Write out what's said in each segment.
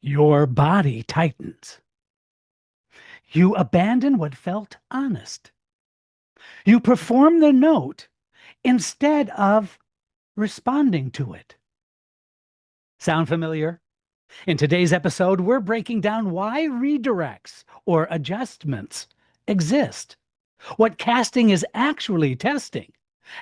Your body tightens. You abandon what felt honest. You perform the note instead of responding to it. Sound familiar? In today's episode, we're breaking down why redirects or adjustments exist, what casting is actually testing,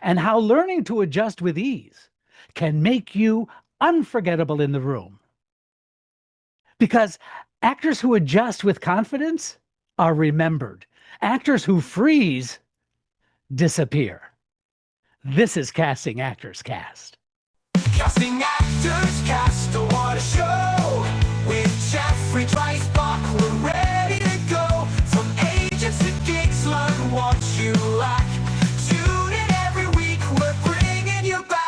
and how learning to adjust with ease can make you unforgettable in the room. Because actors who adjust with confidence are remembered. Actors who freeze disappear. This is Casting Actors Cast. Casting Actors Cast, what a show! With Jeffrey Dreisbach, we're ready to go. From agents to gigs, learn what you lack. Tune in every week, we're bringing you back.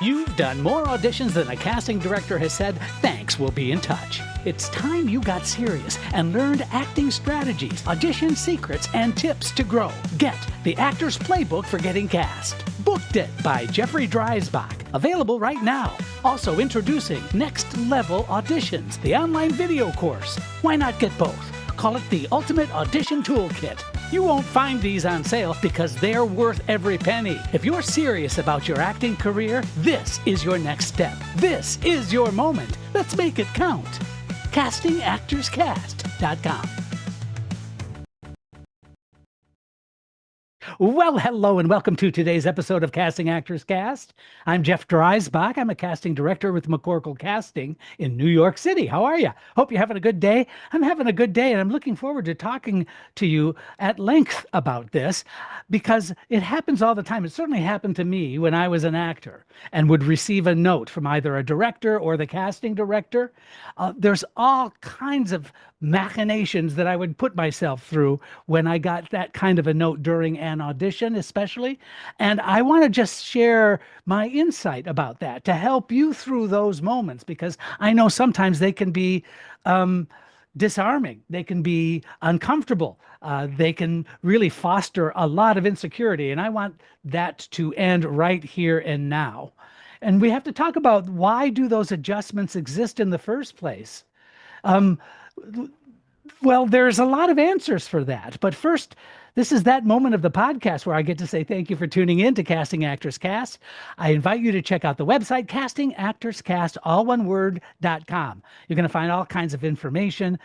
You've done more auditions than a casting director has said, thanks, we'll be in touch. It's time you got serious and learned acting strategies, audition secrets, and tips to grow. Get the Actor's Playbook for Getting Cast. Booked It by Jeffrey Dreisbach. Available right now. Also introducing Next Level Auditions, the online video course. Why not get both? Call it the Ultimate Audition Toolkit. You won't find these on sale because they're worth every penny. If you're serious about your acting career, this is your next step. This is your moment. Let's make it count. CastingActorsCast.com. Well, hello and welcome to today's episode of Casting Actors Cast. I'm Jeff Dreisbach. I'm a casting director with McCorkle Casting in New York City. How are you? Hope you're having a good day. I'm having a good day, and I'm looking forward to talking to you at length about this because it happens all the time. It certainly happened to me when I was an actor and would receive a note from either a director or the casting director. There's all kinds of machinations that I would put myself through when I got that kind of a note during an audition, especially. And I want to just share my insight about that to help you through those moments, because I know sometimes they can be disarming. They can be uncomfortable. They can really foster a lot of insecurity. And I want that to end right here and now. And we have to talk about, why do those adjustments exist in the first place? Well, there's a lot of answers for that. But first, this is that moment of the podcast where I get to say thank you for tuning in to Casting Actors Cast. I invite you to check out the website, castingactorscast, all one word.com. You're going to find all kinds of information,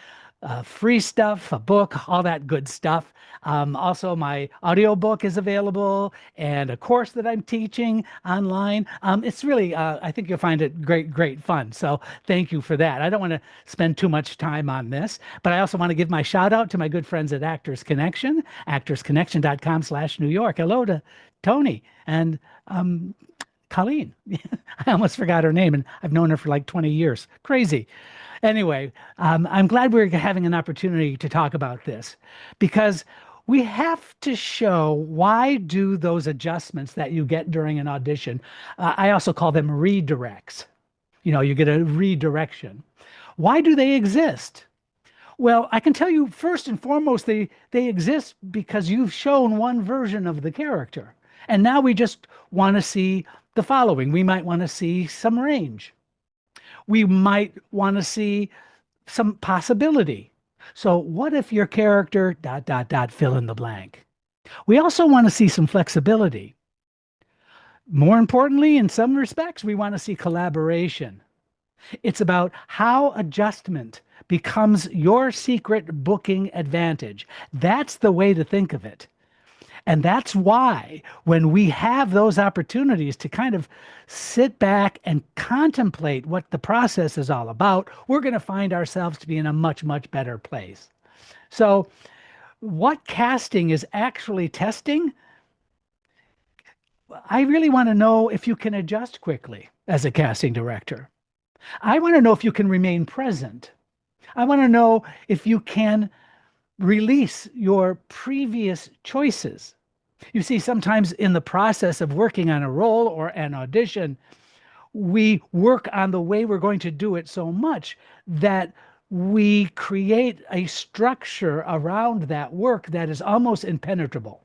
free stuff, a book, all that good stuff. Also, my audiobook is available and a course that I'm teaching online. It's really, I think you'll find it great fun. So thank you for that. I don't want to spend too much time on this, but I also want to give my shout out to my good friends at Actors Connection, actorsconnection.com/New York. Hello to Tony and Colleen. I almost forgot her name, and I've known her for like 20 years. Crazy. Anyway, I'm glad we're having an opportunity to talk about this, because we have to show, why do those adjustments that you get during an audition, I also call them redirects. You get a redirection. Why do they exist? Well, I can tell you first and foremost, they exist because you've shown one version of the character. And now we just want to see the following. We might want to see some range. We might want to see some possibility. So what if your character ... fill in the blank? We also want to see some flexibility. More importantly, in some respects, we want to see collaboration. It's about how adjustment becomes your secret booking advantage. That's the way to think of it. And that's why when we have those opportunities to kind of sit back and contemplate what the process is all about, we're going to find ourselves to be in a much better place. So what casting is actually testing? I really want to know if you can adjust quickly as a casting director. I want to know if you can remain present. I want to know if you can release your previous choices. You see, sometimes in the process of working on a role or an audition, we work on the way we're going to do it so much that we create a structure around that work that is almost impenetrable.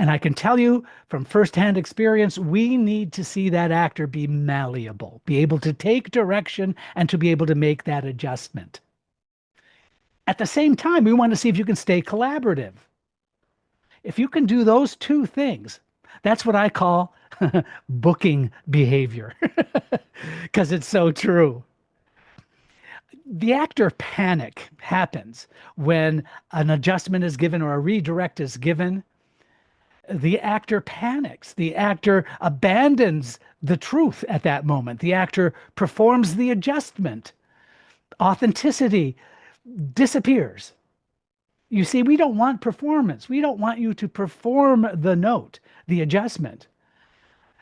And I can tell you from firsthand experience, we need to see that actor be malleable, be able to take direction and to be able to make that adjustment. At the same time, we want to see if you can stay collaborative. If you can do those two things, that's what I call booking behavior, because it's so true. The actor panic happens when an adjustment is given or a redirect is given. The actor panics. The actor abandons the truth at that moment. The actor performs the adjustment. Authenticity disappears. You see, we don't want performance. We don't want you to perform the note, the adjustment.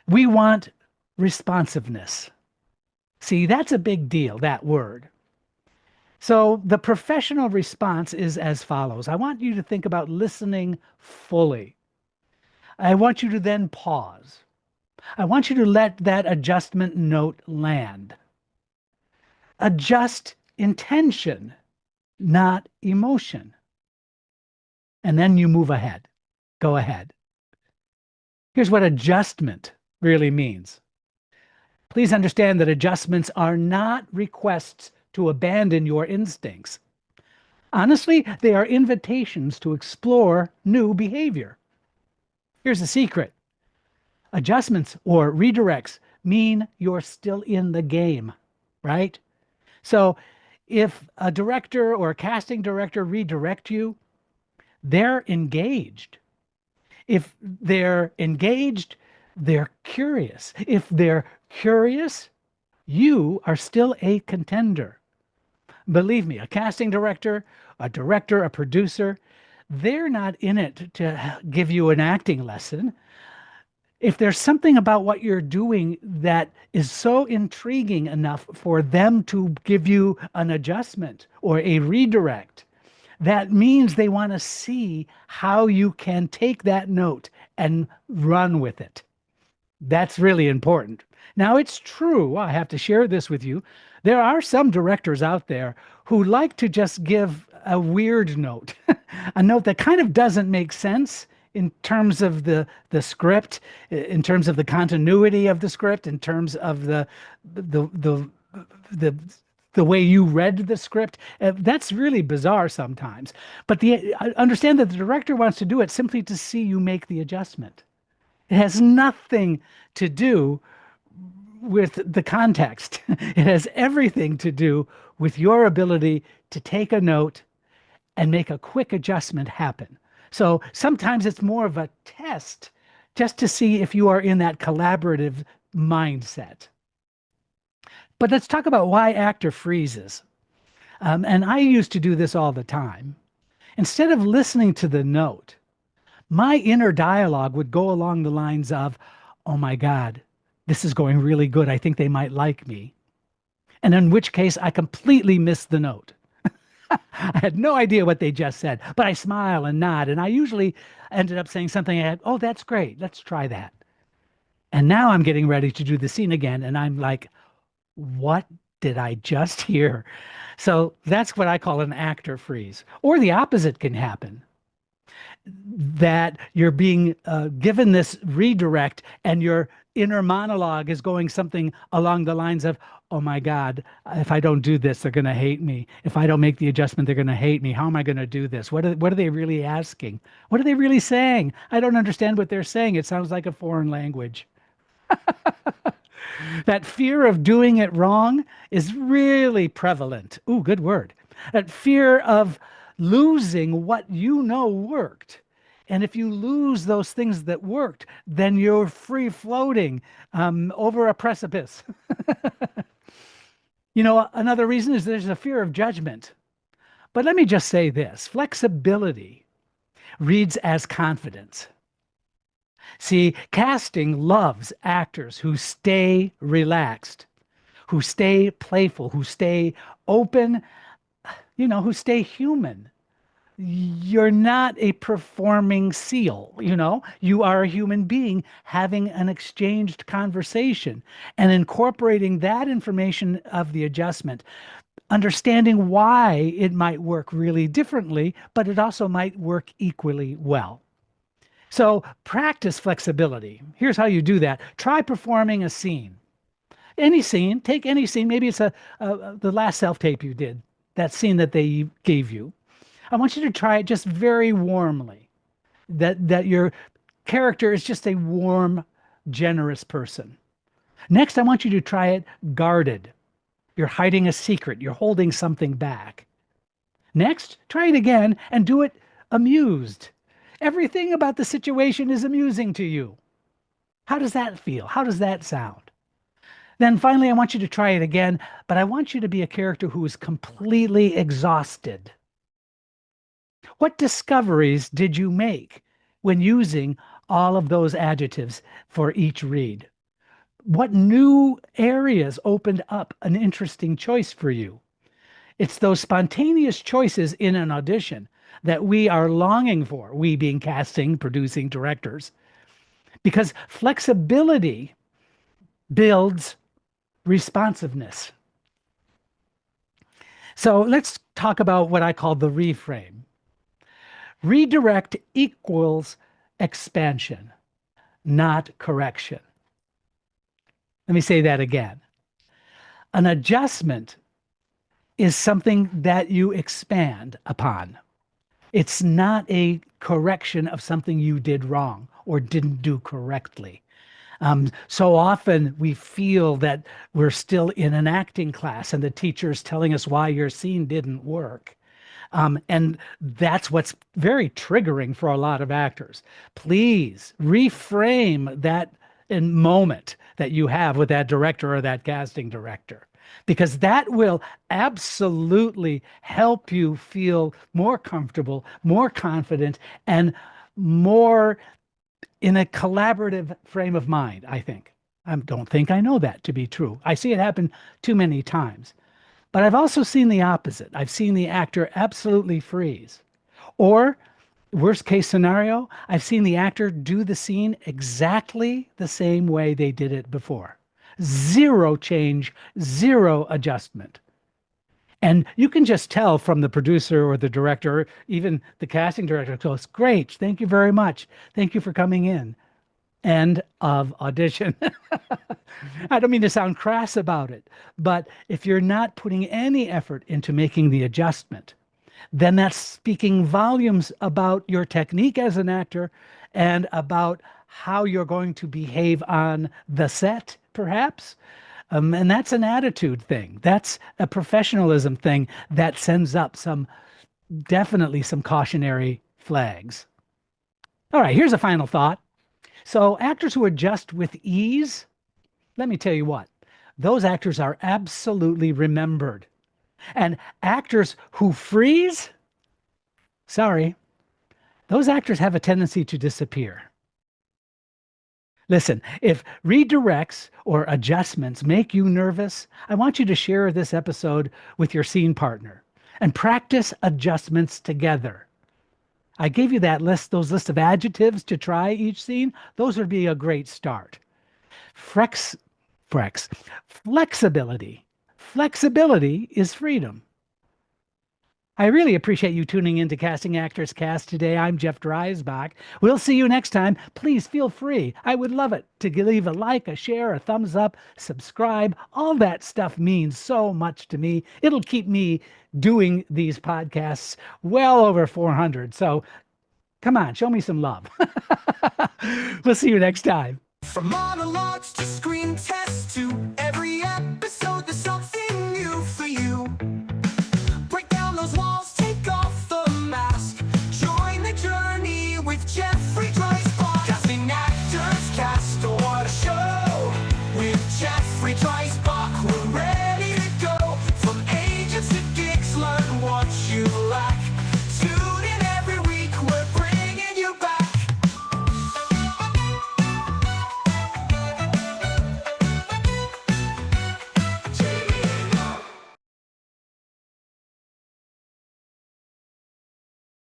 We want responsiveness. See, that's a big deal, that word. So the professional response is as follows. I want you to think about listening fully. I want you to then pause. I want you to let that adjustment note land. Adjust intention, not emotion. And then you move ahead. Go ahead. Here's what adjustment really means. Please understand that adjustments are not requests to abandon your instincts. Honestly, they are invitations to explore new behavior. Here's the secret. Adjustments or redirects mean you're still in the game, right? So if a director or a casting director redirect you, they're engaged. If they're engaged, they're curious. If they're curious, you are still a contender. Believe me, a casting director, a producer, they're not in it to give you an acting lesson. If there's something about what you're doing that is so intriguing enough for them to give you an adjustment or a redirect, that means they want to see how you can take that note and run with it. That's really important. Now, it's true, I have to share this with you. There are some directors out there who like to just give a weird note, a note that kind of doesn't make sense in terms of the script, in terms of the continuity of the script, in terms of the the the way you read the script. That's really bizarre sometimes. But I understand that the director wants to do it simply to see you make the adjustment. It has nothing to do with the context. It has everything to do with your ability to take a note and make a quick adjustment happen. So sometimes it's more of a test just to see if you are in that collaborative mindset. But let's talk about why actor freezes. And I used to do this all the time. Instead of listening to the note, my inner dialogue would go along the lines of, oh my God, this is going really good. I think they might like me. And in which case I completely missed the note. I had no idea what they just said, but I smile and nod. And I usually ended up saying something like, oh, that's great. Let's try that. And now I'm getting ready to do the scene again. And I'm like, what did I just hear? So that's what I call an actor freeze. Or the opposite can happen, that you're being given this redirect and your inner monologue is going something along the lines of, oh my God, if I don't do this, they're going to hate me. If I don't make the adjustment, they're going to hate me. How am I going to do this? What are they really asking? What are they really saying? I don't understand what they're saying. It sounds like a foreign language. That fear of doing it wrong is really prevalent. Ooh, good word. That fear of losing what you know worked. And if you lose those things that worked, then you're free floating over a precipice. You know, another reason is there's a fear of judgment. But let me just say this, flexibility reads as confidence. See, casting loves actors who stay relaxed, who stay playful, who stay open, who stay human. You're not a performing seal, you are a human being having an exchanged conversation and incorporating that information of the adjustment, understanding why it might work really differently, but it also might work equally well. So practice flexibility. Here's how you do that. Try performing a scene. Any scene, take any scene. Maybe it's the last self-tape you did, that scene that they gave you. I want you to try it just very warmly. That your character is just a warm, generous person. Next, I want you to try it guarded. You're hiding a secret. You're holding something back. Next, try it again and do it amused. Everything about the situation is amusing to you. How does that feel? How does that sound? Then finally, I want you to try it again, but I want you to be a character who is completely exhausted. What discoveries did you make when using all of those adjectives for each read? What new areas opened up an interesting choice for you? It's those spontaneous choices in an audition that we are longing for, we being casting, producing directors, because flexibility builds responsiveness. So let's talk about what I call the reframe. Redirect equals expansion, not correction. Let me say that again. An adjustment is something that you expand upon. It's not a correction of something you did wrong or didn't do correctly. So often we feel that we're still in an acting class and the teacher's telling us why your scene didn't work. And that's what's very triggering for a lot of actors. Please reframe that moment that you have with that director or that casting director, because that will absolutely help you feel more comfortable, more confident, and more in a collaborative frame of mind, I think. I don't think I know that to be true. I see it happen too many times. But I've also seen the opposite. I've seen the actor absolutely freeze. Or, worst case scenario, I've seen the actor do the scene exactly the same way they did it before. Zero change, zero adjustment. And you can just tell from the producer or the director, or even the casting director goes, great, thank you very much. Thank you for coming in. End of audition. I don't mean to sound crass about it, but if you're not putting any effort into making the adjustment, then that's speaking volumes about your technique as an actor and about how you're going to behave on the set, perhaps. And that's an attitude thing. That's a professionalism thing that sends up definitely some cautionary flags. All right, here's a final thought. So actors who adjust with ease, let me tell you what, those actors are absolutely remembered. And actors who freeze, sorry, those actors have a tendency to disappear. Listen, if redirects or adjustments make you nervous, I want you to share this episode with your scene partner and practice adjustments together. I gave you those list of adjectives to try each scene. Those would be a great start. Flexibility. Flexibility is freedom. I really appreciate you tuning in to Casting Actors Cast today. I'm Jeff Dreisbach. We'll see you next time. Please feel free. I would love it to leave a like, a share, a thumbs up, subscribe. All that stuff means so much to me. It'll keep me doing these podcasts well over 400. So come on, show me some love. We'll see you next time. From monologues to screen tests to every episode, there's something new for you. Break down those walls, take off the mask. Join the journey with Jeffrey Dreisbach. Casting actors cast, what a show with Jeffrey Dreisbach.